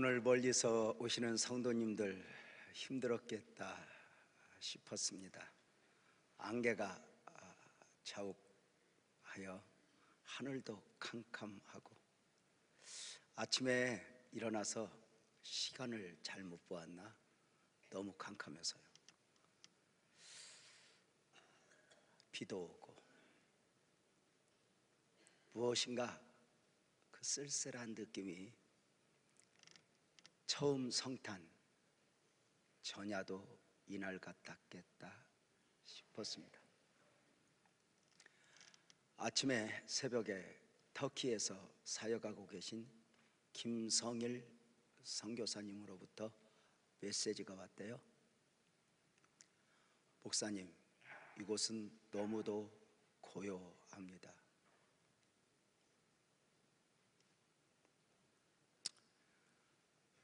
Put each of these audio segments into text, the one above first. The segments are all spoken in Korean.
오늘 멀리서 오시는 성도님들 힘들었겠다 싶었습니다. 안개가 자욱하여 하늘도 캄캄하고 아침에 일어나서 시간을 잘못 보았나 너무 캄캄해서요. 비도 오고 무엇인가 그 쓸쓸한 느낌이 처음 성탄 전야도 이날 같았겠다 싶었습니다. 아침에 새벽에 터키에서 사역하고 계신 김성일 선교사님으로부터 메시지가 왔대요. 목사님, 이곳은 너무도 고요합니다.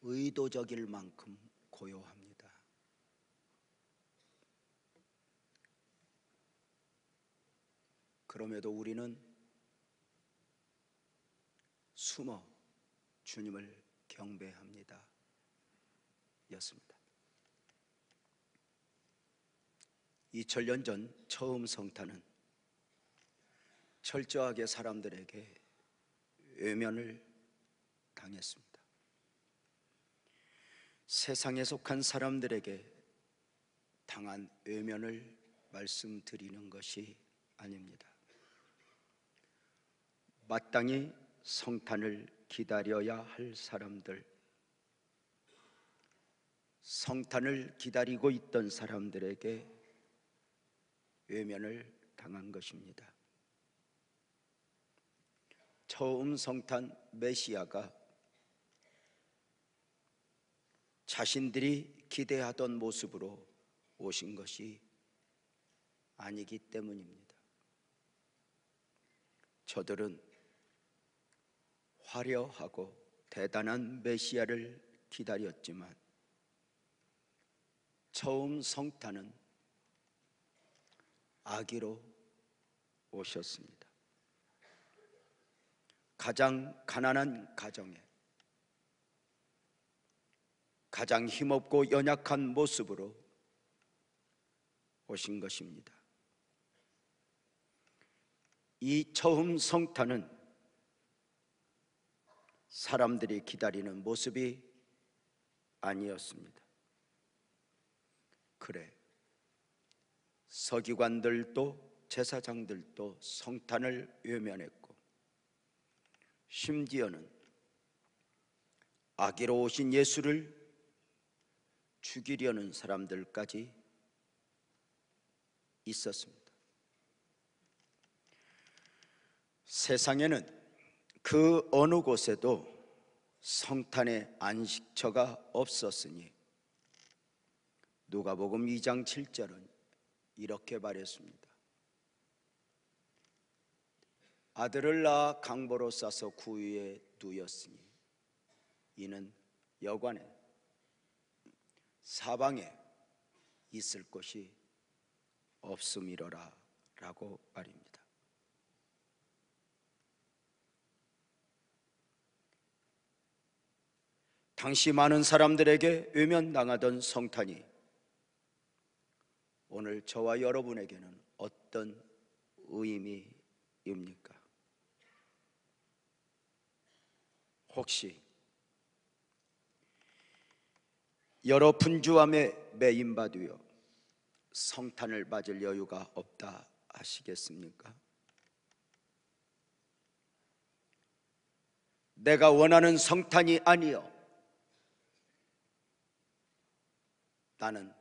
의도적일 만큼 고요합니다. 그럼에도 우리는 숨어 주님을 경배합니다 였습니다. 2000년 전 처음 성탄은 철저하게 사람들에게 외면을 당했습니다. 세상에 속한 사람들에게 당한 외면을 말씀드리는 것이 아닙니다. 마땅히 성탄을 기다려야 할 사람들, 성탄을 기다리고 있던 사람들에게 외면을 당한 것입니다. 처음 성탄 메시아가 자신들이 기대하던 모습으로 오신 것이 아니기 때문입니다. 저들은 화려하고 대단한 메시아를 기다렸지만 처음 성탄은 아기로 오셨습니다. 가장 가난한 가정에 가장 힘없고 연약한 모습으로 오신 것입니다. 이 처음 성탄은 사람들이 기다리는 모습이 아니었습니다. 그래, 서기관들도 제사장들도 성탄을 외면했고 심지어는 아기로 오신 예수를 죽이려는 사람들까지 있었습니다. 세상에는 그 어느 곳에도 성탄의 안식처가 없었으니 누가복음 2장 7절은 이렇게 말했습니다. 아들을 낳아 강보로 싸서 구유에 누였으니 이는 여관에 사방에 있을 곳이 없음이로라 라고 말입니다. 당시 많은 사람들에게 외면당하던 성탄이 오늘 저와 여러분에게는 어떤 의미입니까? 혹시 여러 분주함에 매인받으여 성탄을 맞을 여유가 없다 하시겠습니까? 내가 원하는 성탄이 아니여 나는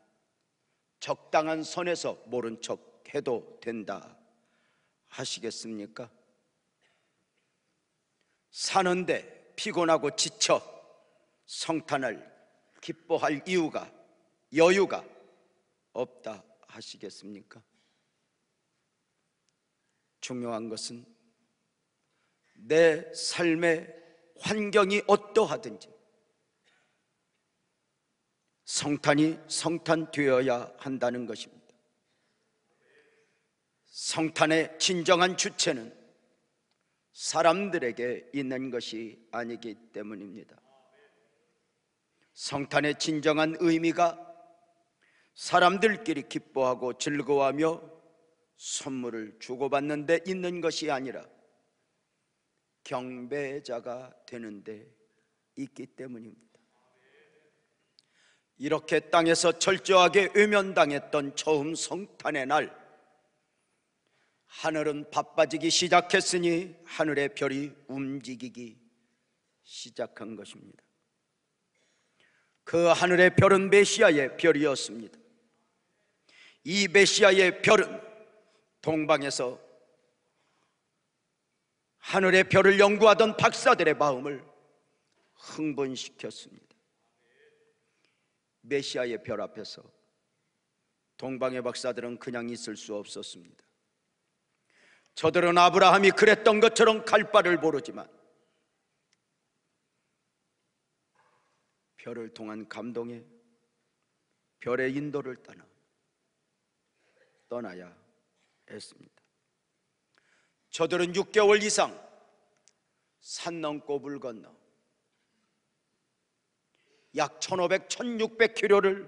적당한 선에서 모른 척 해도 된다 하시겠습니까? 사는데 피곤하고 지쳐 성탄을 기뻐할 이유가, 여유가 없다 하시겠습니까? 중요한 것은 내 삶의 환경이 어떠하든지 성탄이 성탄되어야 한다는 것입니다. 성탄의 진정한 주체는 사람들에게 있는 것이 아니기 때문입니다. 성탄의 진정한 의미가 사람들끼리 기뻐하고 즐거워하며 선물을 주고받는 데 있는 것이 아니라 경배자가 되는 데 있기 때문입니다. 이렇게 땅에서 철저하게 외면당했던 처음 성탄의 날, 하늘은 바빠지기 시작했으니 하늘의 별이 움직이기 시작한 것입니다. 그 하늘의 별은 메시아의 별이었습니다. 이 메시아의 별은 동방에서 하늘의 별을 연구하던 박사들의 마음을 흥분시켰습니다. 메시아의 별 앞에서 동방의 박사들은 그냥 있을 수 없었습니다. 저들은 아브라함이 그랬던 것처럼 갈 바를 모르지만 별을 통한 감동에 별의 인도를 떠나야 했습니다. 저들은 6개월 이상 산 넘고 물 건너 약 1500, 1600km를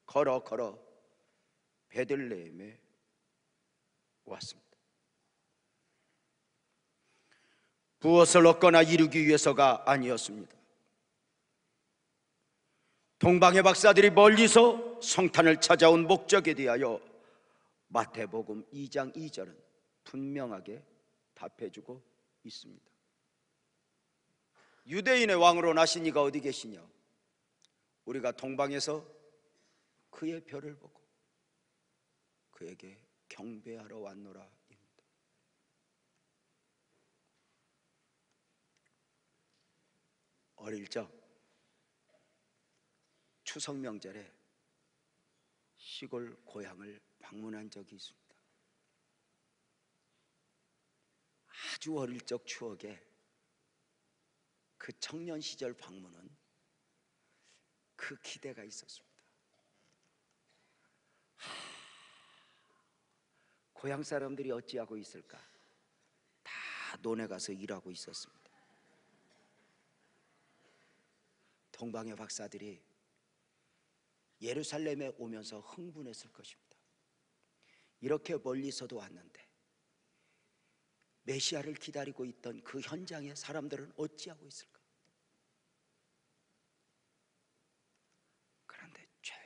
걸어 베들레헴에 왔습니다. 무엇을 얻거나 이루기 위해서가 아니었습니다. 동방의 박사들이 멀리서 성탄을 찾아온 목적에 대하여 마태복음 2장 2절은 분명하게 답해주고 있습니다. 유대인의 왕으로 나신 이가 어디 계시냐? 우리가 동방에서 그의 별을 보고 그에게 경배하러 왔노라. 어릴 적 추석 명절에 시골 고향을 방문한 적이 있습니다. 아주 어릴 적 추억에 그 청년 시절 방문은 그 기대가 있었습니다. 고향 사람들이 어찌하고 있을까? 다 논에 가서 일하고 있었습니다. 동방의 박사들이 예루살렘에 오면서 흥분했을 것입니다. 이렇게 멀리서도 왔는데 메시아를 기다리고 있던 그 현장에 사람들은 어찌하고 있을까? 그런데 조용한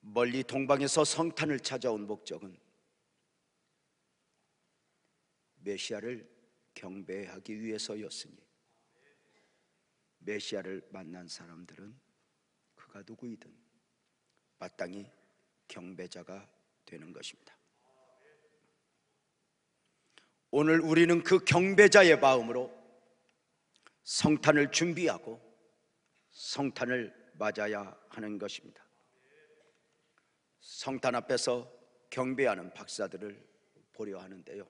멀리 동방에서 성탄을 찾아온 목적은 메시아를 경배하기 위해서였으니 메시아를 만난 사람들은 그가 누구이든 마땅히 경배자가 되는 것입니다. 오늘 우리는 그 경배자의 마음으로 성탄을 준비하고 성탄을 맞아야 하는 것입니다. 성탄 앞에서 경배하는 박사들을 보려 하는데요,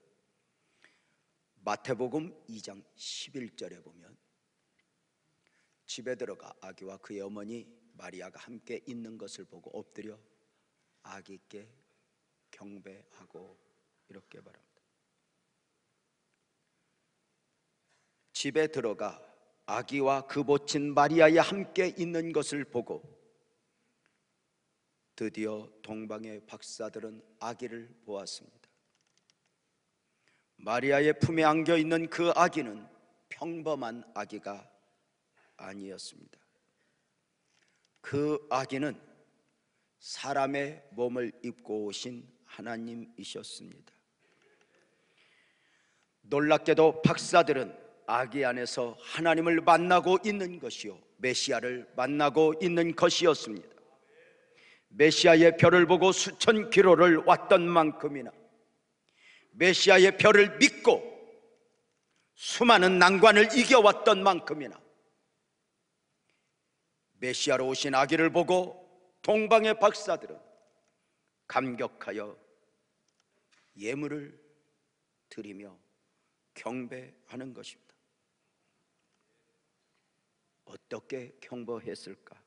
마태복음 2장 11절에 보면 집에 들어가 아기와 그의 어머니 마리아가 함께 있는 것을 보고 엎드려 아기께 경배하고 이렇게 말합니다. 집에 들어가 아기와 그 모친 마리아에 함께 있는 것을 보고 드디어 동방의 박사들은 아기를 보았습니다. 마리아의 품에 안겨 있는 그 아기는 평범한 아기가 아니었습니다. 그 아기는 사람의 몸을 입고 오신 하나님이셨습니다. 놀랍게도 박사들은 아기 안에서 하나님을 만나고 있는 것이요, 메시아를 만나고 있는 것이었습니다. 메시아의 별을 보고 수천 킬로를 왔던 만큼이나 메시아의 별을 믿고 수많은 난관을 이겨왔던 만큼이나 메시아로 오신 아기를 보고 동방의 박사들은 감격하여 예물을 드리며 경배하는 것입니다. 어떻게 경배했을까?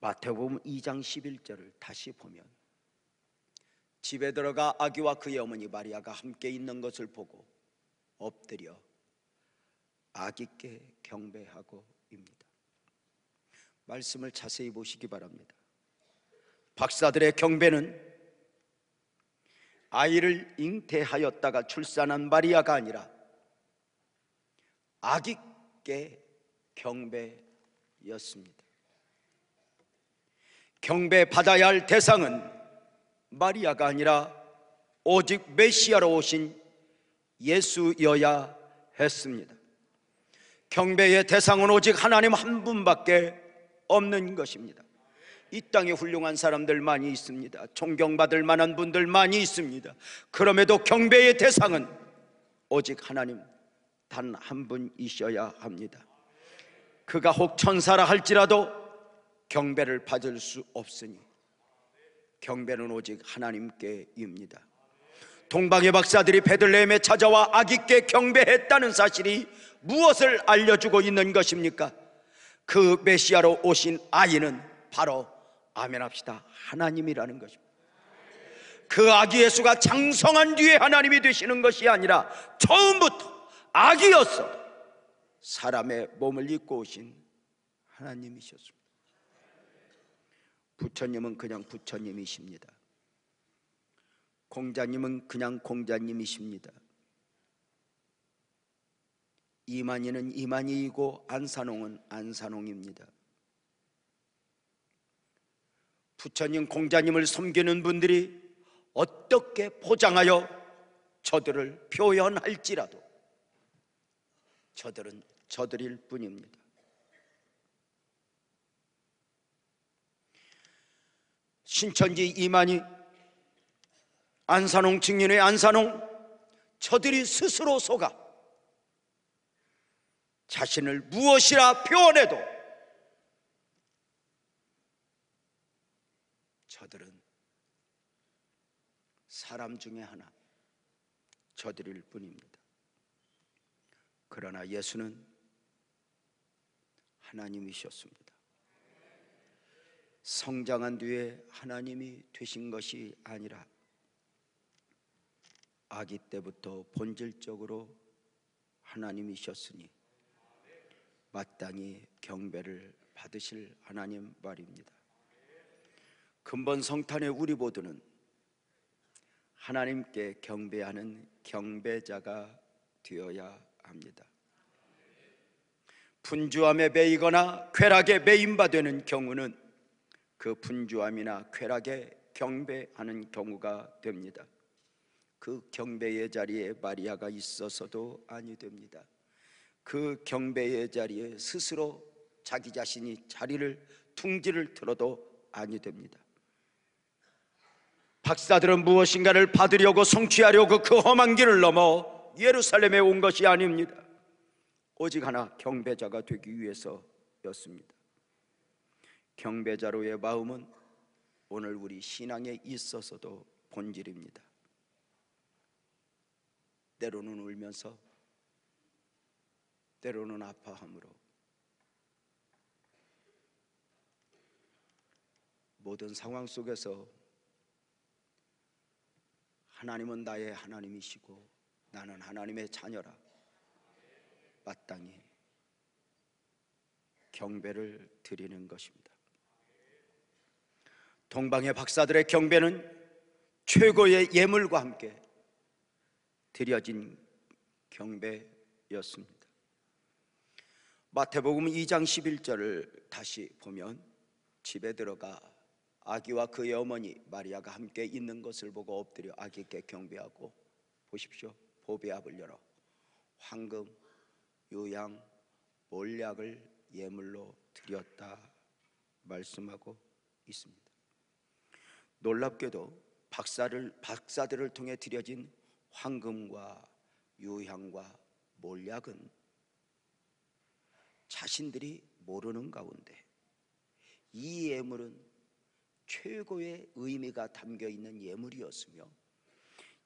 마태복음 2장 11절을 다시 보면 집에 들어가 아기와 그의 어머니 마리아가 함께 있는 것을 보고 엎드려 아기께 경배하고입니다. 말씀을 자세히 보시기 바랍니다. 박사들의 경배는 아이를 잉태하였다가 출산한 마리아가 아니라 아기께 경배였습니다. 경배받아야 할 대상은 마리아가 아니라 오직 메시아로 오신 예수여야 했습니다. 경배의 대상은 오직 하나님 한 분밖에 없는 것입니다. 이 땅에 훌륭한 사람들 많이 있습니다. 존경받을 만한 분들 많이 있습니다. 그럼에도 경배의 대상은 오직 하나님 단 한 분이셔야 합니다. 그가 혹 천사라 할지라도 경배를 받을 수 없으니 경배는 오직 하나님께입니다. 동방의 박사들이 베들레헴에 찾아와 아기께 경배했다는 사실이 무엇을 알려주고 있는 것입니까? 그 메시아로 오신 아이는 바로 아멘합시다 하나님이라는 것입니다. 그 아기 예수가 장성한 뒤에 하나님이 되시는 것이 아니라 처음부터 아기였어 사람의 몸을 입고 오신 하나님이셨습니다. 부처님은 그냥 부처님이십니다. 공자님은 그냥 공자님이십니다. 이만희는 이만희이고 안산홍은 안산홍입니다. 부처님, 공자님을 섬기는 분들이 어떻게 포장하여 저들을 표현할지라도 저들은 저들일 뿐입니다. 신천지 이만희, 안산홍 증인의 안산홍, 저들이 스스로 속아 자신을 무엇이라 표현해도 저들은 사람 중에 하나, 저들일 뿐입니다. 그러나 예수는 하나님이셨습니다. 성장한 뒤에 하나님이 되신 것이 아니라 아기 때부터 본질적으로 하나님이셨으니 마땅히 경배를 받으실 하나님 말입니다. 근본 성탄의 우리 모두는 하나님께 경배하는 경배자가 되어야 합니다. 분주함에 매이거나 쾌락에 매임바 되는 경우는 그 분주함이나 쾌락에 경배하는 경우가 됩니다. 그 경배의 자리에 마리아가 있어서도 아니 됩니다. 그 경배의 자리에 스스로 자기 자신이 자리를 둥지를 틀어도 아니 됩니다. 박사들은 무엇인가를 받으려고 성취하려고 그 험한 길을 넘어 예루살렘에 온 것이 아닙니다. 오직 하나 경배자가 되기 위해서였습니다. 경배자로의 마음은 오늘 우리 신앙에 있어서도 본질입니다. 때로는 울면서 때로는 아파함으로 모든 상황 속에서 하나님은 나의 하나님이시고 나는 하나님의 자녀라 마땅히 경배를 드리는 것입니다. 동방의 박사들의 경배는 최고의 예물과 함께 드려진 경배였습니다. 마태복음 2장 11절을 다시 보면 집에 들어가 아기와 그의 어머니 마리아가 함께 있는 것을 보고 엎드려 아기께 경배하고 보십시오. 보배압을 열어 황금, 유향, 몰약을 예물로 드렸다 말씀하고 있습니다. 놀랍게도 박사들을 통해 드려진 황금과 유향과 몰약은 자신들이 모르는 가운데 이 예물은 최고의 의미가 담겨 있는 예물이었으며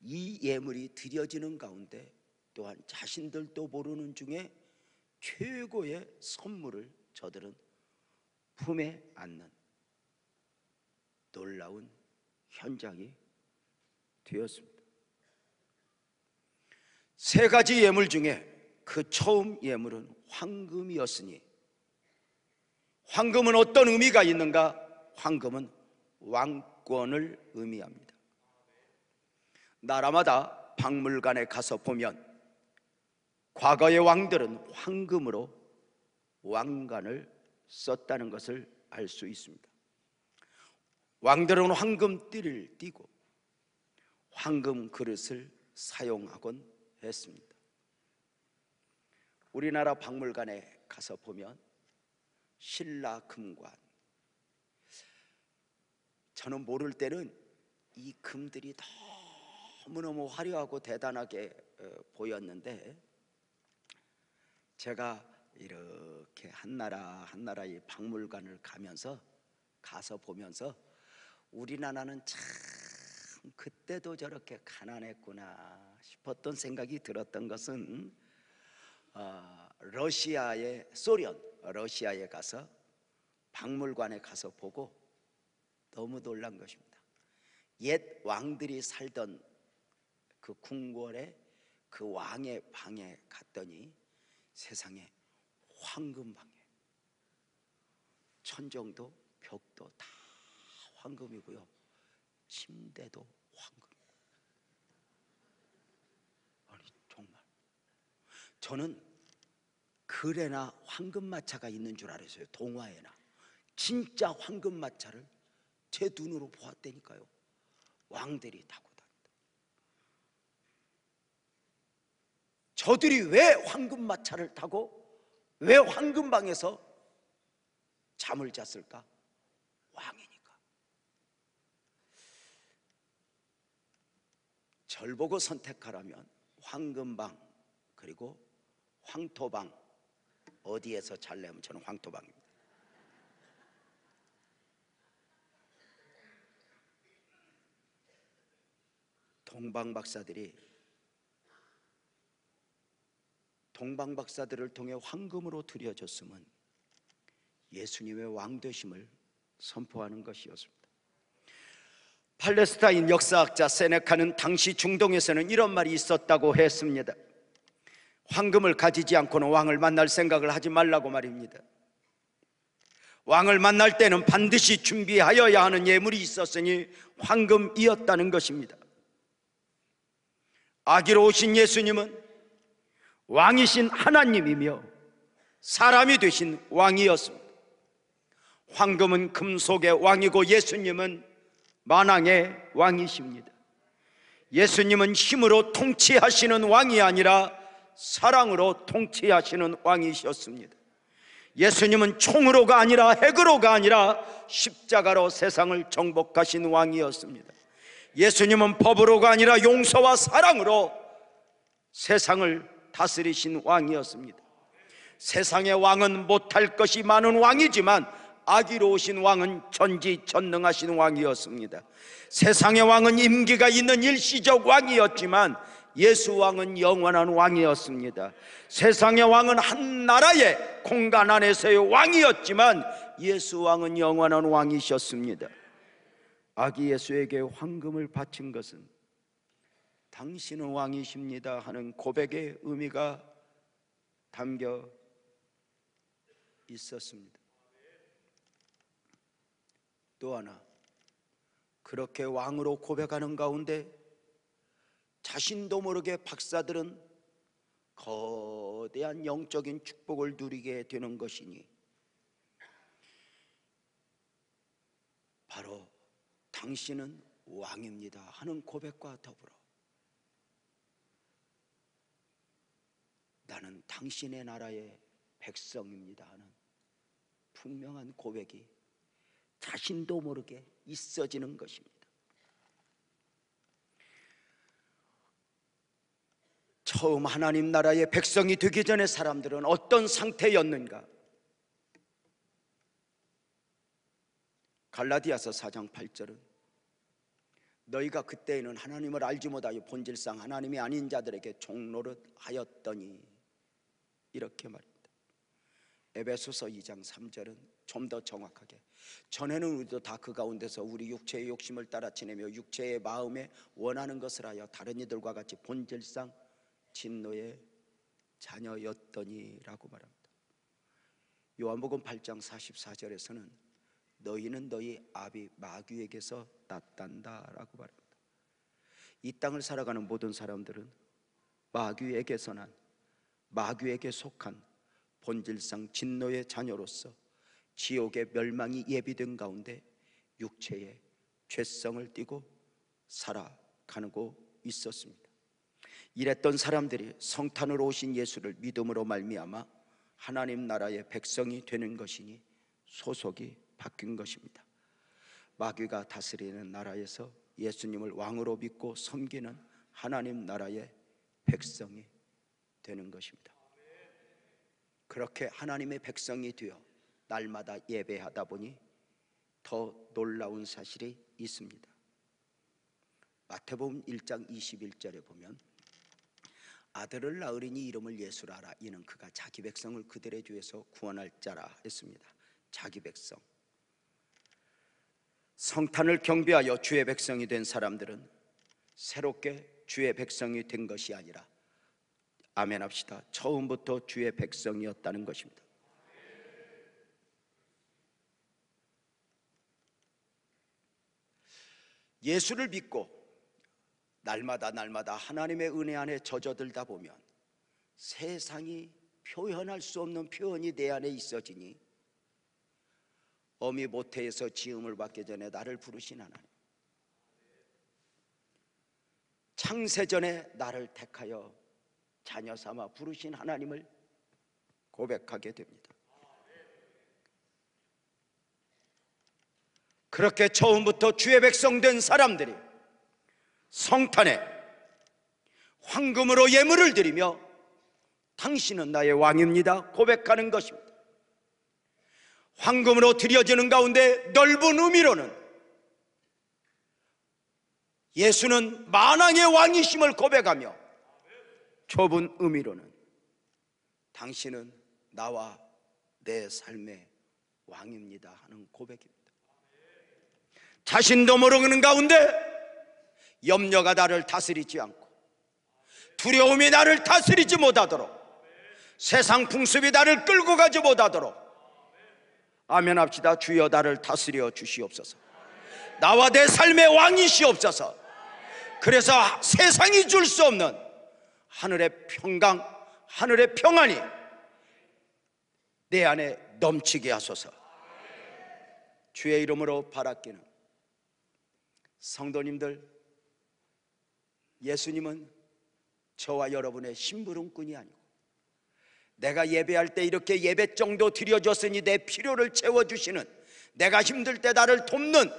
이 예물이 드려지는 가운데 또한 자신들도 모르는 중에 최고의 선물을 저들은 품에 안는 놀라운 현장이 되었습니다. 세 가지 예물 중에 그 처음 예물은 황금이었으니, 황금은 어떤 의미가 있는가? 황금은 왕권을 의미합니다. 나라마다 박물관에 가서 보면 과거의 왕들은 황금으로 왕관을 썼다는 것을 알 수 있습니다. 왕들은 황금 띠를 띠고 황금 그릇을 사용하곤 했습니다. 우리나라 박물관에 가서 보면 신라 금관, 저는 모를 때는 이 금들이 너무너무 화려하고 대단하게 보였는데, 제가 이렇게 한 나라의 박물관을 가서 보면서 우리나라는 참 그때도 저렇게 가난했구나 싶었던 생각이 들었던 것은 러시아에 가서 박물관에 가서 보고 너무 놀란 것입니다. 옛 왕들이 살던 그 궁궐에 그 왕의 방에 갔더니 세상에 황금방이에요. 천정도 벽도 다 황금이고요, 침대도 황금. 아니 정말 저는 글에나 황금마차가 있는 줄 알았어요. 동화에나. 진짜 황금마차를 제 눈으로 보았다니까요. 왕들이 타고 다닌다. 저들이 왜 황금마차를 타고 왜 황금방에서 잠을 잤을까? 왕이니까. 절 보고 선택하라면 황금방 그리고 황토방, 어디에서 잘래면 저는 황토방입니다. 동방박사들을 통해 황금으로 드려졌음은 예수님의 왕되심을 선포하는 것이었습니다. 팔레스타인 역사학자 세네카는 당시 중동에서는 이런 말이 있었다고 했습니다. 황금을 가지지 않고는 왕을 만날 생각을 하지 말라고 말입니다. 왕을 만날 때는 반드시 준비하여야 하는 예물이 있었으니 황금이었다는 것입니다. 아기로 오신 예수님은 왕이신 하나님이며 사람이 되신 왕이었습니다. 황금은 금속의 왕이고 예수님은 만왕의 왕이십니다. 예수님은 힘으로 통치하시는 왕이 아니라 사랑으로 통치하시는 왕이셨습니다. 예수님은 총으로가 아니라 핵으로가 아니라 십자가로 세상을 정복하신 왕이었습니다. 예수님은 법으로가 아니라 용서와 사랑으로 세상을 다스리신 왕이었습니다. 세상의 왕은 못할 것이 많은 왕이지만 아기로 오신 왕은 전지전능하신 왕이었습니다. 세상의 왕은 임기가 있는 일시적 왕이었지만 예수 왕은 영원한 왕이었습니다. 세상의 왕은 한 나라의 공간 안에서의 왕이었지만 예수 왕은 영원한 왕이셨습니다. 아기 예수에게 황금을 바친 것은 당신은 왕이십니다 하는 고백의 의미가 담겨 있었습니다. 또 하나, 그렇게 왕으로 고백하는 가운데 자신도 모르게 박사들은 거대한 영적인 축복을 누리게 되는 것이니 바로 당신은 왕입니다 하는 고백과 더불어 나는 당신의 나라의 백성입니다 하는 분명한 고백이 자신도 모르게 있어지는 것입니다. 처음 하나님 나라의 백성이 되기 전에 사람들은 어떤 상태였는가? 갈라디아서 4장 8절은 너희가 그때에는 하나님을 알지 못하여 본질상 하나님이 아닌 자들에게 종노릇 하였더니 이렇게 말입니다. 에베소서 2장 3절은 좀 더 정확하게, 전에는 우리도 다 그 가운데서 우리 육체의 욕심을 따라 지내며 육체의 마음에 원하는 것을 하여 다른 이들과 같이 본질상 진노의 자녀였더니라고 말합니다. 요한복음 8장 44절에서는 너희는 너희 아비 마귀에게서 났단다라고 말합니다. 이 땅을 살아가는 모든 사람들은 마귀에게서 난, 마귀에게 속한 본질상 진노의 자녀로서 지옥의 멸망이 예비된 가운데 육체의 죄성을 띠고 살아가고 있었습니다. 이랬던 사람들이 성탄으로 오신 예수를 믿음으로 말미암아 하나님 나라의 백성이 되는 것이니 소속이 바뀐 것입니다. 마귀가 다스리는 나라에서 예수님을 왕으로 믿고 섬기는 하나님 나라의 백성이 되는 것입니다. 그렇게 하나님의 백성이 되어 날마다 예배하다 보니 더 놀라운 사실이 있습니다. 마태복음 1장 21절에 보면 아들을 낳으리니 이름을 예수라 하라. 이는 그가 자기 백성을 그들의 죄에서 구원할 자라 했습니다. 자기 백성. 성탄을 경배하여 주의 백성이 된 사람들은 새롭게 주의 백성이 된 것이 아니라, 아멘 합시다, 처음부터 주의 백성이었다는 것입니다. 예수를 믿고 날마다 하나님의 은혜 안에 젖어들다 보면 세상이 표현할 수 없는 표현이 내 안에 있어지니 어미 모태에서 지음을 받기 전에 나를 부르신 하나님, 창세전에 나를 택하여 자녀 삼아 부르신 하나님을 고백하게 됩니다. 그렇게 처음부터 주의 백성 된 사람들이 성탄에 황금으로 예물을 드리며 당신은 나의 왕입니다 고백하는 것입니다. 황금으로 드려지는 가운데 넓은 의미로는 예수는 만왕의 왕이심을 고백하며, 좁은 의미로는 당신은 나와 내 삶의 왕입니다 하는 고백입니다. 자신도 모르는 가운데 염려가 나를 다스리지 않고 두려움이 나를 다스리지 못하도록, 세상 풍습이 나를 끌고 가지 못하도록, 아멘 합시다. 주여 나를 다스려 주시옵소서. 나와 내 삶의 왕이시옵소서. 그래서 세상이 줄 수 없는 하늘의 평강, 하늘의 평안이 내 안에 넘치게 하소서. 주의 이름으로 바라기는 성도님들, 예수님은 저와 여러분의 심부름꾼이 아니고 내가 예배할 때 이렇게 예배 정도 드려줬으니 내 필요를 채워주시는, 내가 힘들 때 나를 돕는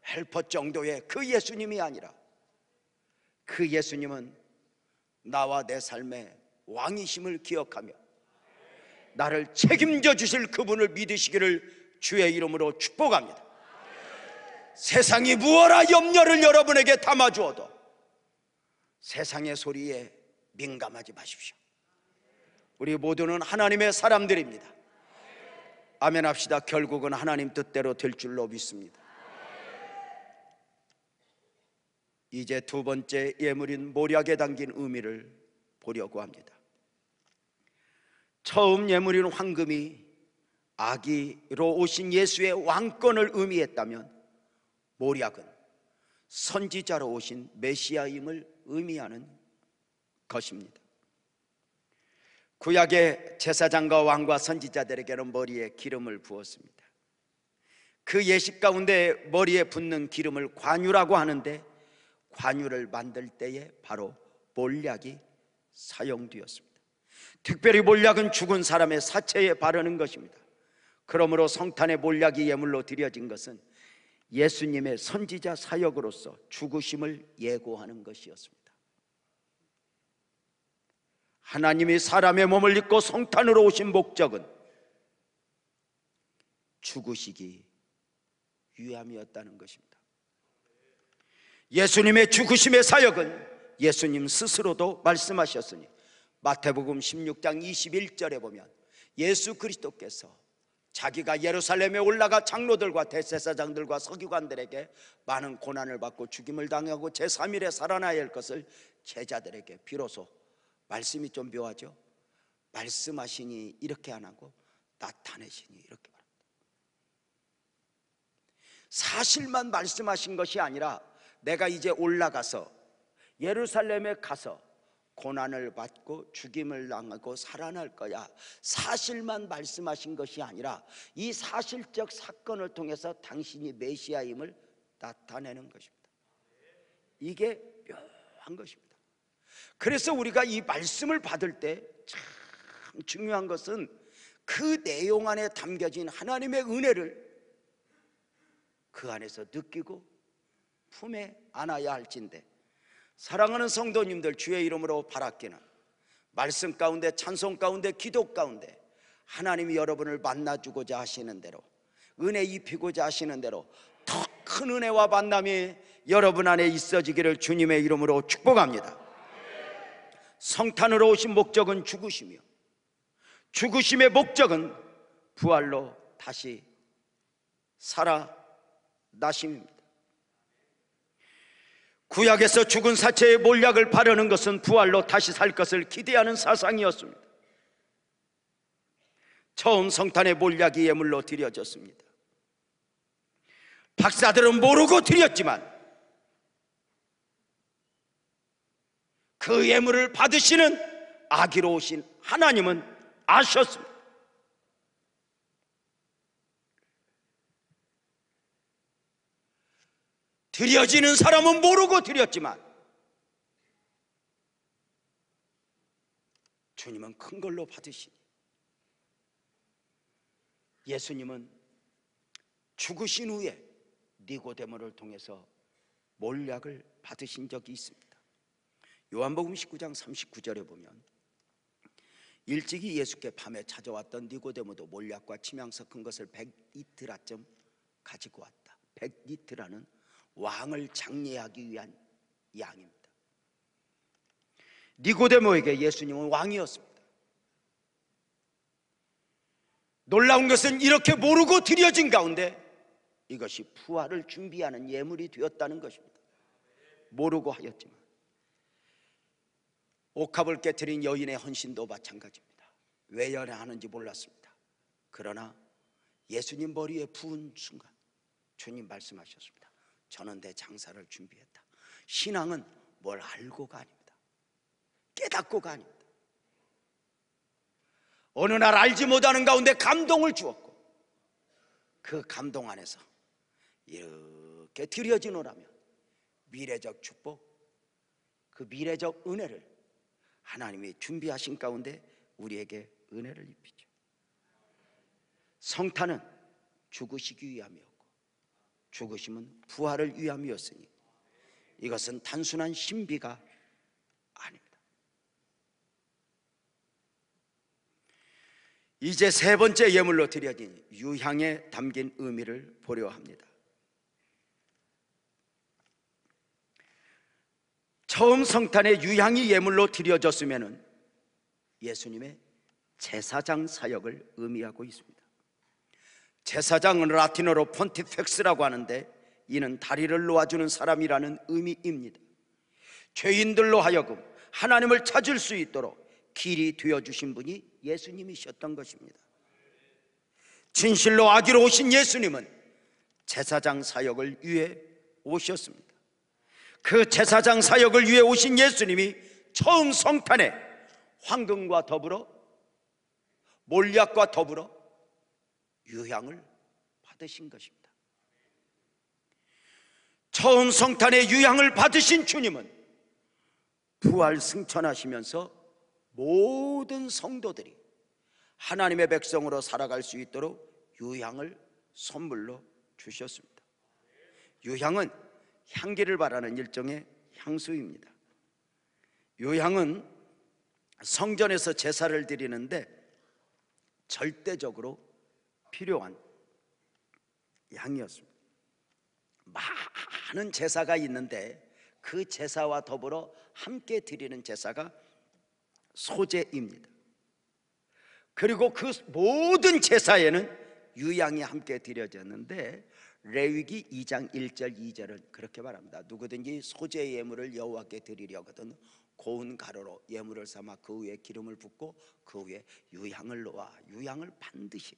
헬퍼 정도의 그 예수님이 아니라, 그 예수님은 나와 내 삶의 왕이심을 기억하며 나를 책임져 주실 그분을 믿으시기를 주의 이름으로 축복합니다. 세상이 무엇라 염려를 여러분에게 담아주어도 세상의 소리에 민감하지 마십시오. 우리 모두는 하나님의 사람들입니다. 아멘 합시다. 결국은 하나님 뜻대로 될 줄로 믿습니다. 이제 두 번째 예물인 몰약에 담긴 의미를 보려고 합니다. 처음 예물인 황금이 아기로 오신 예수의 왕권을 의미했다면, 몰약은 선지자로 오신 메시아임을 의미하는 것입니다. 구약의 제사장과 왕과 선지자들에게는 머리에 기름을 부었습니다. 그 예식 가운데 머리에 붓는 기름을 관유라고 하는데, 관유를 만들 때에 바로 몰약이 사용되었습니다. 특별히 몰약은 죽은 사람의 사체에 바르는 것입니다. 그러므로 성탄의 몰약이 예물로 드려진 것은 예수님의 선지자 사역으로서 죽으심을 예고하는 것이었습니다. 하나님이 사람의 몸을 입고 성탄으로 오신 목적은 죽으시기 위함이었다는 것입니다. 예수님의 죽으심의 사역은 예수님 스스로도 말씀하셨으니, 마태복음 16장 21절에 보면 예수 그리스도께서 자기가 예루살렘에 올라가 장로들과 대제사장들과 서기관들에게 많은 고난을 받고 죽임을 당하고 제3일에 살아나야 할 것을 제자들에게 비로소, 말씀이 좀 묘하죠. 말씀하시니 이렇게 안 하고 나타내시니 이렇게 말합니다. 사실만 말씀하신 것이 아니라 내가 이제 올라가서 예루살렘에 가서 고난을 받고 죽임을 당하고 살아날 거야, 사실만 말씀하신 것이 아니라 이 사실적 사건을 통해서 당신이 메시아임을 나타내는 것입니다. 이게 묘한 것입니다. 그래서 우리가 이 말씀을 받을 때 참 중요한 것은 그 내용 안에 담겨진 하나님의 은혜를 그 안에서 느끼고 품에 안아야 할진데, 사랑하는 성도님들, 주의 이름으로 바라기는 말씀 가운데, 찬송 가운데, 기도 가운데 하나님이 여러분을 만나주고자 하시는 대로, 은혜 입히고자 하시는 대로 더 큰 은혜와 만남이 여러분 안에 있어지기를 주님의 이름으로 축복합니다. 성탄으로 오신 목적은 죽으시며, 죽으심의 목적은 부활로 다시 살아나심입니다. 구약에서 죽은 사체의 몰약을 바르는 것은 부활로 다시 살 것을 기대하는 사상이었습니다. 처음 성탄의 몰약이 예물로 드려졌습니다. 박사들은 모르고 드렸지만 그 예물을 받으시는 아기로 오신 하나님은 아셨습니다. 드려지는 사람은 모르고 드렸지만 주님은 큰 걸로 받으시니, 예수님은 죽으신 후에 니고데모를 통해서 몰약을 받으신 적이 있습니다. 요한복음 19장 39절에 보면 일찍이 예수께 밤에 찾아왔던 니고데모도 몰약과 침향 섞은 것을 100리트라쯤 가지고 왔다. 100리트라는 왕을 장례하기 위한 양입니다. 니고데모에게 예수님은 왕이었습니다. 놀라운 것은 이렇게 모르고 드려진 가운데 이것이 부활을 준비하는 예물이 되었다는 것입니다. 모르고 하였지만, 옥합을 깨트린 여인의 헌신도 마찬가지입니다. 왜 연애하는지 몰랐습니다. 그러나 예수님 머리에 부은 순간 주님 말씀하셨습니다. 저는 내 장사를 준비했다. 신앙은 뭘 알고가 아닙니다. 깨닫고가 아닙니다. 어느 날 알지 못하는 가운데 감동을 주었고, 그 감동 안에서 이렇게 드려지노라면 미래적 축복, 그 미래적 은혜를 하나님이 준비하신 가운데 우리에게 은혜를 입히죠. 성탄은 죽으시기 위함이었고, 죽으심은 부활을 위함이었으니 이것은 단순한 신비가 아닙니다. 이제 세 번째 예물로 드려진 유향에 담긴 의미를 보려 합니다. 처음 성탄에 유향이 예물로 드려졌으면 예수님의 제사장 사역을 의미하고 있습니다. 제사장은 라틴어로 폰티펙스라고 하는데 이는 다리를 놓아주는 사람이라는 의미입니다. 죄인들로 하여금 하나님을 찾을 수 있도록 길이 되어주신 분이 예수님이셨던 것입니다. 진실로 아기로 오신 예수님은 제사장 사역을 위해 오셨습니다. 그 제사장 사역을 위해 오신 예수님이 처음 성탄에 황금과 더불어, 몰약과 더불어 유향을 받으신 것입니다. 처음 성탄에 유향을 받으신 주님은 부활 승천하시면서 모든 성도들이 하나님의 백성으로 살아갈 수 있도록 유향을 선물로 주셨습니다. 유향은 향기를 바라는 일종의 향수입니다. 유향은 성전에서 제사를 드리는데 절대적으로 필요한 향이었습니다. 많은 제사가 있는데 그 제사와 더불어 함께 드리는 제사가 소제입니다. 그리고 그 모든 제사에는 유향이 함께 드려졌는데 레위기 2장 1절 2절은 그렇게 말합니다. 누구든지 소재 예물을 여호와께 드리려거든 고운 가루로 예물을 삼아 그 위에 기름을 붓고 그 위에 유향을 놓아. 유향을 반드시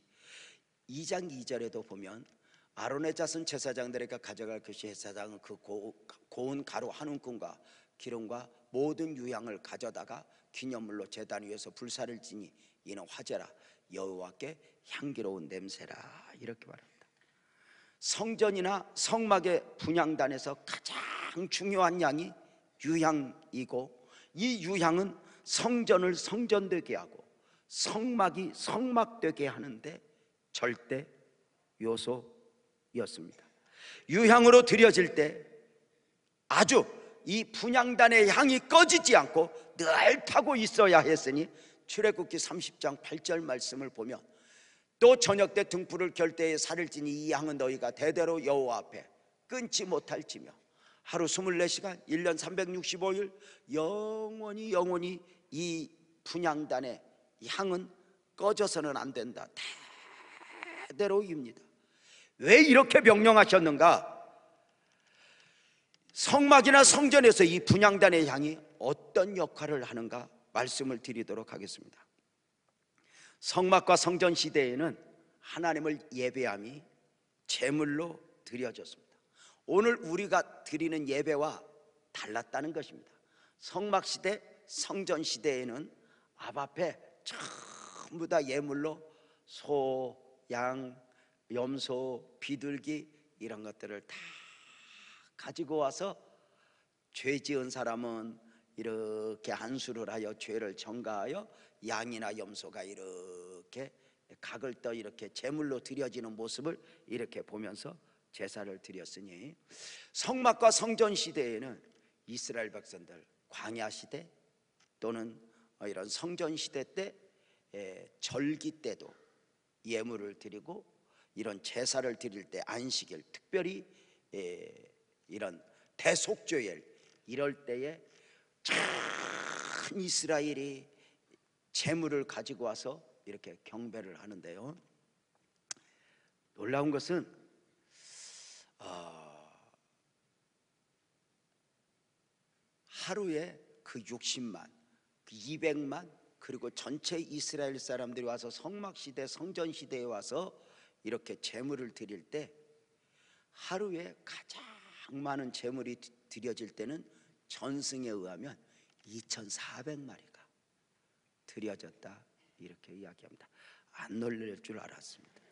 2장 2절에도 보면 아론의 자손 제사장들에게 가져갈 것이 제사장은 그 고운 가루 한 움큼과 기름과 모든 유향을 가져다가 기념물로 제단 위에서 불사를 지니 이는 화제라 여호와께 향기로운 냄새라 이렇게 말합니다. 성전이나 성막의 분향단에서 가장 중요한 양이 유향이고 이 유향은 성전을 성전되게 하고 성막이 성막되게 하는데 절대 요소였습니다. 유향으로 드려질 때 아주 이 분향단의 향이 꺼지지 않고 늘 타고 있어야 했으니 출애굽기 30장 8절 말씀을 보면 또 저녁 때 등불을 켤 때에 살을 지니 이 향은 너희가 대대로 여호와 앞에 끊지 못할지며 하루 24시간 1년 365일 영원히 이 분향단의 향은 꺼져서는 안 된다. 대대로입니다. 왜 이렇게 명령하셨는가? 성막이나 성전에서 이 분향단의 향이 어떤 역할을 하는가 말씀을 드리도록 하겠습니다. 성막과 성전 시대에는 하나님을 예배함이 제물로 드려졌습니다. 오늘 우리가 드리는 예배와 달랐다는 것입니다. 성막 시대, 성전 시대에는 앞 앞에 전부 다 예물로 소, 양, 염소, 비둘기 이런 것들을 다 가지고 와서 죄 지은 사람은 이렇게 안수를 하여 죄를 전가하여 양이나 염소가 이렇게 각을 떠 이렇게 제물로 드려지는 모습을 이렇게 보면서 제사를 드렸으니 성막과 성전 시대에는 이스라엘 백성들 광야 시대 또는 이런 성전 시대 때 절기 때도 예물을 드리고 이런 제사를 드릴 때 안식일 특별히 이런 대속죄일 이럴 때에 전 이스라엘이 제물을 가지고 와서 이렇게 경배를 하는데요. 놀라운 것은 하루에 그 60만, 그 200만 그리고 전체 이스라엘 사람들이 와서 성막시대, 성전시대에 와서 이렇게 제물을 드릴 때 하루에 가장 많은 제물이 드려질 때는 전승에 의하면 2,400마리가 드려졌다 이렇게 이야기합니다. 안 놀랄 줄 알았습니다.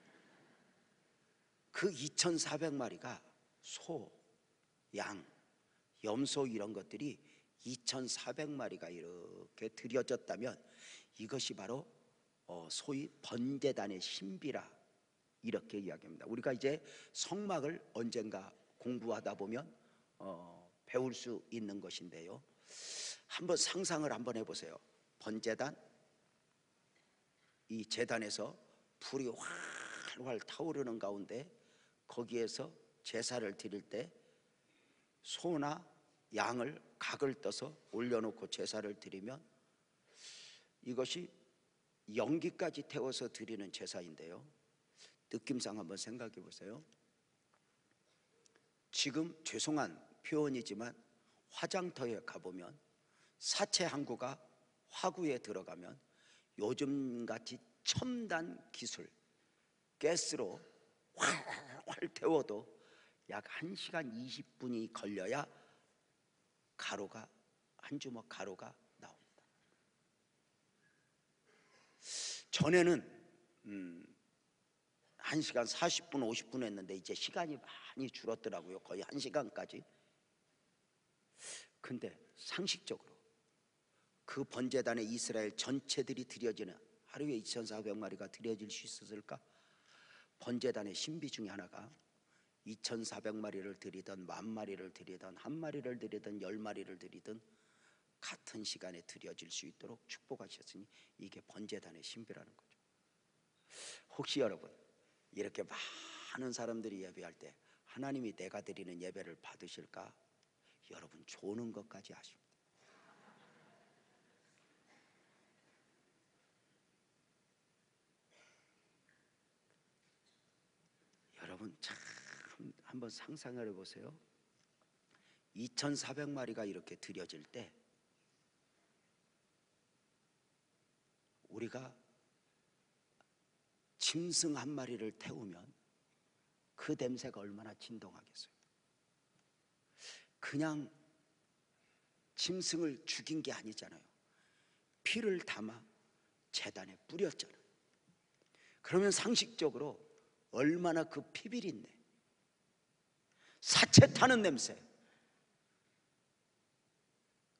그 2,400마리가 소, 양, 염소 이런 것들이 2,400마리가 이렇게 드려졌다면 이것이 바로 소위 번제단의 신비라 이렇게 이야기합니다. 우리가 이제 성막을 언젠가 공부하다 보면 배울 수 있는 것인데요. 한번 상상을 한번 해보세요. 번제단, 이 제단에서 불이 활활 타오르는 가운데 거기에서 제사를 드릴 때 소나 양을 각을 떠서 올려놓고 제사를 드리면 이것이 연기까지 태워서 드리는 제사인데요. 느낌상 한번 생각해 보세요. 지금 죄송한 표현이지만 화장터에 가보면 사체 항구가 화구에 들어가면 요즘같이 첨단 기술 가스로 활활 태워도 약 1시간 20분이 걸려야 가루가 한 주먹 가루가 나옵니다. 전에는 1시간 40분 50분 했는데 이제 시간이 많이 줄었더라고요. 거의 1시간까지. 근데 상식적으로 그 번제단에 이스라엘 전체들이 드려지는 하루에 2,400마리가 드려질 수 있었을까? 번제단의 신비 중에 하나가 2,400마리를 드리든 10,000마리를 드리든 1마리를 드리든 10마리를 드리든 같은 시간에 드려질 수 있도록 축복하셨으니 이게 번제단의 신비라는 거죠. 혹시 여러분 이렇게 많은 사람들이 예배할 때 하나님이 내가 드리는 예배를 받으실까? 여러분 조는 것까지 아십니다. 여러분 참 한번 상상을 해보세요. 2,400마리가 이렇게 들여질 때 우리가 짐승 한 마리를 태우면 그 냄새가 얼마나 진동하겠어요. 그냥 짐승을 죽인 게 아니잖아요. 피를 담아 제단에 뿌렸잖아요. 그러면 상식적으로 얼마나 그 피비린내, 사체 타는 냄새,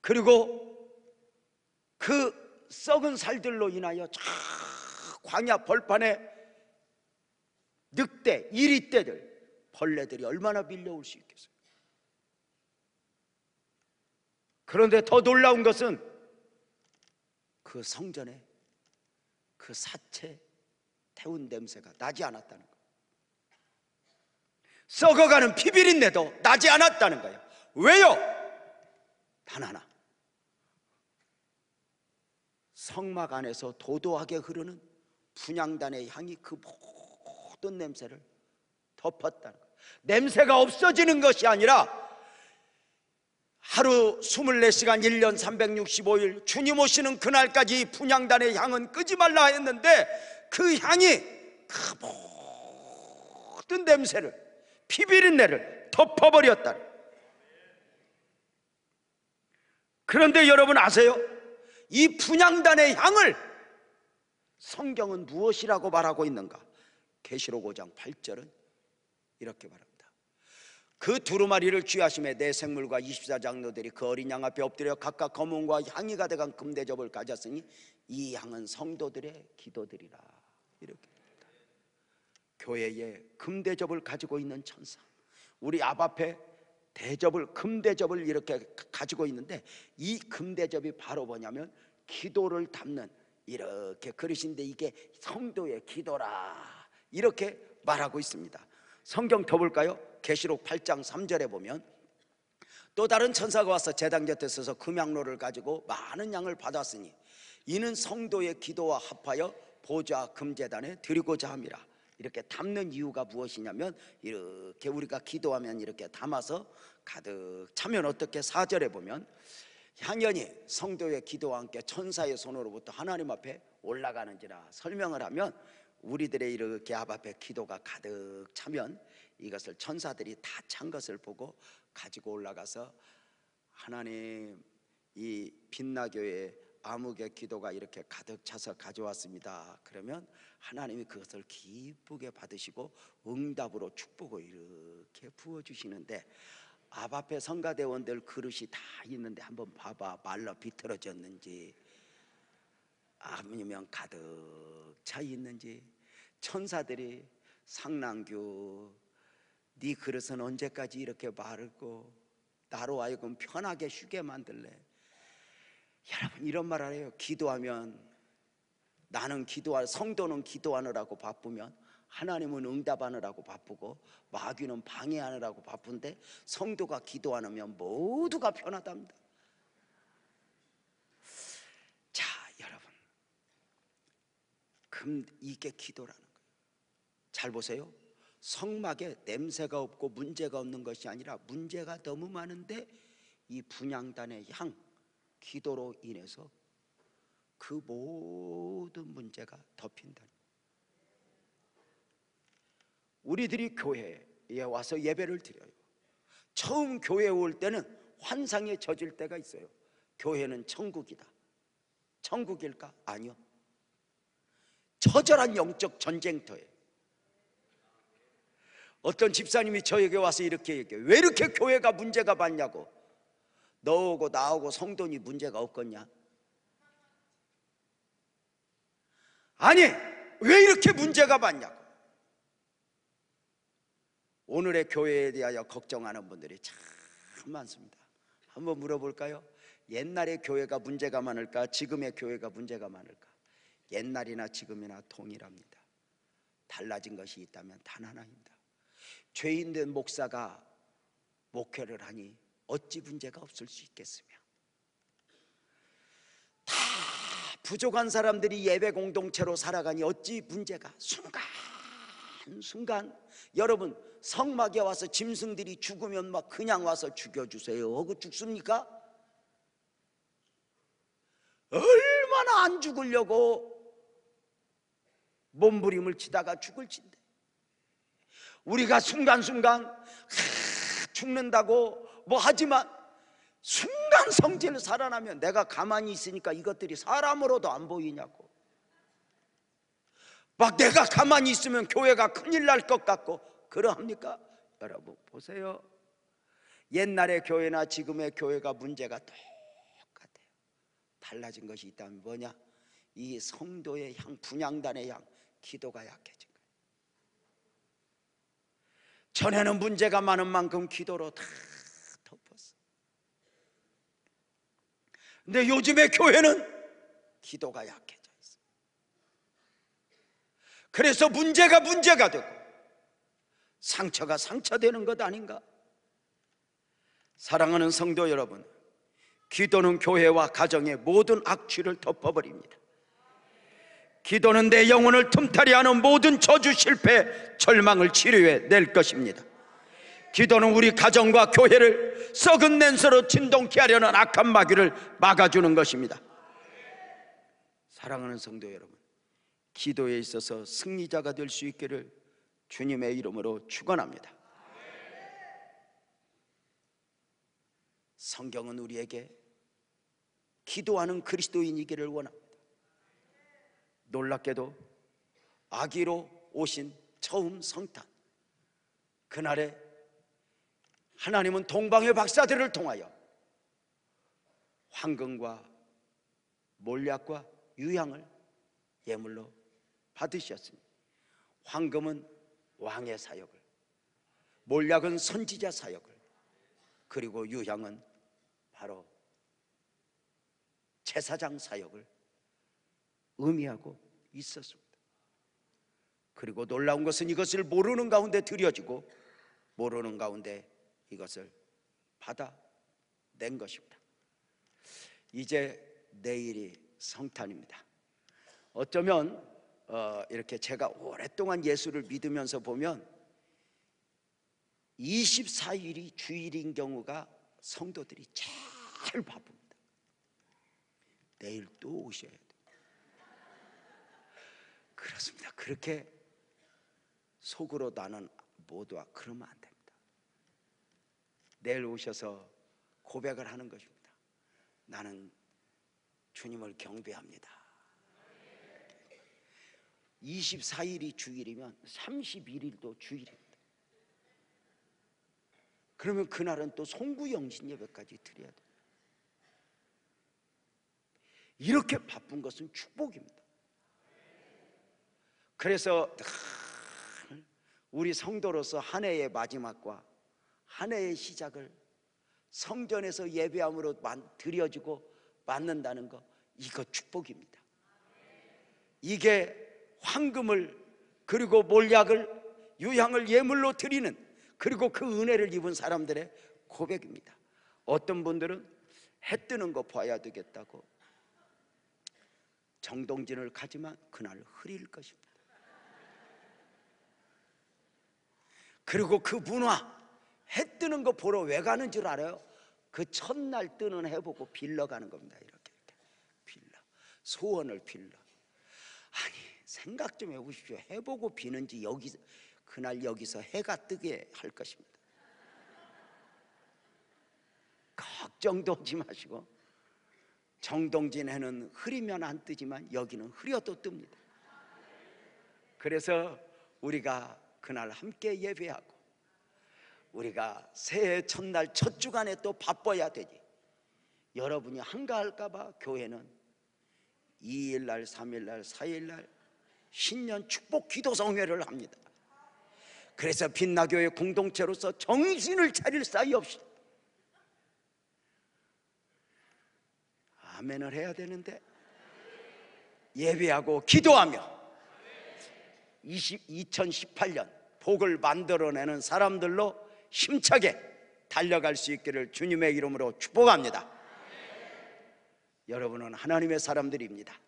그리고 그 썩은 살들로 인하여 저 광야 벌판에 늑대, 이리떼들, 벌레들이 얼마나 밀려올 수 있겠어요. 그런데 더 놀라운 것은 그 성전에 그 사체 태운 냄새가 나지 않았다는 거예요. 썩어가는 피비린내도 나지 않았다는 거예요. 왜요? 단 하나, 성막 안에서 도도하게 흐르는 분향단의 향이 그 모든 냄새를 덮었다는 거예요. 냄새가 없어지는 것이 아니라 하루 24시간 1년 365일 주님 오시는 그날까지 이 분향단의 향은 끄지 말라 했는데 그 향이 그 모든 냄새를, 피비린내를 덮어버렸다. 그런데 여러분 아세요? 이 분향단의 향을 성경은 무엇이라고 말하고 있는가? 계시록 5장 8절은 이렇게 말합니다. 그 두루마리를 쥐하심에 내 생물과 24장로들이 그 어린 양 앞에 엎드려 각각 검은과 향이 가득한 금대접을 가졌으니 이 향은 성도들의 기도들이라. 이렇게 합니다. 교회에 금대접을 가지고 있는 천사, 우리 앞 앞에 대접을, 금대접을 이렇게 가지고 있는데 이 금대접이 바로 뭐냐면 기도를 담는 이렇게 그릇인데 이게 성도의 기도라 이렇게 말하고 있습니다. 성경 더 볼까요? 계시록 8장 3절에 보면 또 다른 천사가 와서 제단 곁에 서서 금향로를 가지고 많은 양을 받았으니 이는 성도의 기도와 합하여 보좌 금제단에 드리고자 함이라. 이렇게 담는 이유가 무엇이냐면 이렇게 우리가 기도하면 이렇게 담아서 가득 차면 어떻게 4절에 보면 향연이 성도의 기도와 함께 천사의 손으로부터 하나님 앞에 올라가는지라 설명을 하면 우리들의 이렇게 앞 앞에 기도가 가득 차면 이것을 천사들이 다 찬 것을 보고 가지고 올라가서 하나님 이 빛나교회 아무개 기도가 이렇게 가득 차서 가져왔습니다. 그러면 하나님이 그것을 기쁘게 받으시고 응답으로 축복을 이렇게 부어주시는데 앞 앞에 성가대원들 그릇이 다 있는데 한번 봐봐. 말라 비틀어졌는지 아니면 가득 차 있는지. 천사들이 상랑교 네 그릇은 언제까지 이렇게 마르고 나로 하여금 편하게 쉬게 만들래. 여러분 이런 말 알아요. 기도하면 나는 성도는 기도하느라고 바쁘면 하나님은 응답하느라고 바쁘고 마귀는 방해하느라고 바쁜데 성도가 기도하면 모두가 편하답니다. 자 여러분 이게 기도라는 거예요. 잘 보세요. 성막에 냄새가 없고 문제가 없는 것이 아니라 문제가 너무 많은데 이 분향단의 향, 기도로 인해서 그 모든 문제가 덮인다. 우리들이 교회에 와서 예배를 드려요. 처음 교회에 올 때는 환상에 젖을 때가 있어요. 교회는 천국이다. 천국일까? 아니요. 처절한 영적 전쟁터예요. 어떤 집사님이 저에게 와서 이렇게 얘기해요. 왜 이렇게 교회가 문제가 많냐고. 너하고 나하고 성도니 문제가 없겠냐? 아니 왜 이렇게 문제가 많냐고. 오늘의 교회에 대하여 걱정하는 분들이 참 많습니다. 한번 물어볼까요? 옛날의 교회가 문제가 많을까? 지금의 교회가 문제가 많을까? 옛날이나 지금이나 동일합니다. 달라진 것이 있다면 단 하나입니다. 죄인된 목사가 목회를 하니 어찌 문제가 없을 수 있겠으며, 다 부족한 사람들이 예배 공동체로 살아가니 어찌 문제가 한순간 여러분 성막에 와서 짐승들이 죽으면 막 그냥 와서 죽여주세요 하고 죽습니까? 얼마나 안 죽으려고 몸부림을 치다가 죽을진데, 우리가 순간순간 죽는다고 뭐 하지만 순간 성질로 살아나면 내가 가만히 있으니까 이것들이 사람으로도 안 보이냐고. 막 내가 가만히 있으면 교회가 큰일 날 것 같고 그러합니까? 여러분 보세요. 옛날의 교회나 지금의 교회가 문제가 똑같아요. 달라진 것이 있다면 뭐냐? 이 성도의 향, 분향단의 향, 기도가 약해진 거예요. 전에는 문제가 많은 만큼 기도로 다 덮었어. 근데 요즘의 교회는 기도가 약해져 있어. 그래서 문제가 되고 상처가 상처되는 것 아닌가? 사랑하는 성도 여러분, 기도는 교회와 가정의 모든 악취를 덮어버립니다. 기도는 내 영혼을 틈타리하는 모든 저주, 실패, 절망을 치료해 낼 것입니다. 기도는 우리 가정과 교회를 썩은 냄새로 진동케 하려는 악한 마귀를 막아주는 것입니다. 사랑하는 성도 여러분, 기도에 있어서 승리자가 될 수 있기를 주님의 이름으로 축원합니다. 성경은 우리에게 기도하는 그리스도인이기를 원합니다. 놀랍게도 아기로 오신 처음 성탄 그날에 하나님은 동방의 박사들을 통하여 황금과 몰약과 유향을 예물로 받으셨습니다. 황금은 왕의 사역을, 몰약은 선지자 사역을, 그리고 유향은 바로 제사장 사역을 의미하고 있었습니다. 그리고 놀라운 것은 이것을 모르는 가운데 드려지고 모르는 가운데 이것을 받아낸 것입니다. 이제 내일이 성탄입니다. 어쩌면 이렇게 제가 오랫동안 예수를 믿으면서 보면 24일이 주일인 경우가 성도들이 제일 바쁩니다. 내일 또 오셔야 돼요. 그렇습니다. 그렇게 속으로 나는 모두와 그러면 안 됩니다. 내일 오셔서 고백을 하는 것입니다. 나는 주님을 경배합니다. 24일이 주일이면 31일도 주일입니다. 그러면 그날은 또 송구영신 예배까지 드려야 돼요. 이렇게 바쁜 것은 축복입니다. 그래서 우리 성도로서 한 해의 마지막과 한 해의 시작을 성전에서 예배함으로 드려지고 맞는다는 것, 이거 축복입니다. 이게 황금을 그리고 몰약을 유향을 예물로 드리는, 그리고 그 은혜를 입은 사람들의 고백입니다. 어떤 분들은 해 뜨는 거 봐야 되겠다고 정동진을 가지만 그날 흐릴 것입니다. 그리고 그 문화, 해 뜨는 거 보러 왜 가는 줄 알아요? 그 첫날 뜨는 해 보고 빌러 가는 겁니다. 이렇게 빌러, 소원을 빌러. 아니 생각 좀 해보십시오. 해 보고 비는지 그날 여기서 해가 뜨게 할 것입니다. 걱정도 하지 마시고, 정동진 해는 흐리면 안 뜨지만 여기는 흐려도 뜹니다. 그래서 우리가 그날 함께 예배하고, 우리가 새해 첫날 첫 주간에 또 바빠야 되지. 여러분이 한가할까 봐 교회는 2일날, 3일날, 4일날 신년 축복 기도 성회를 합니다. 그래서 빛나교회 공동체로서 정신을 차릴 사이 없이 아멘을 해야 되는데, 예배하고 기도하며 2018년 복을 만들어내는 사람들로 힘차게 달려갈 수 있기를 주님의 이름으로 축복합니다. 여러분은 하나님의 사람들입니다.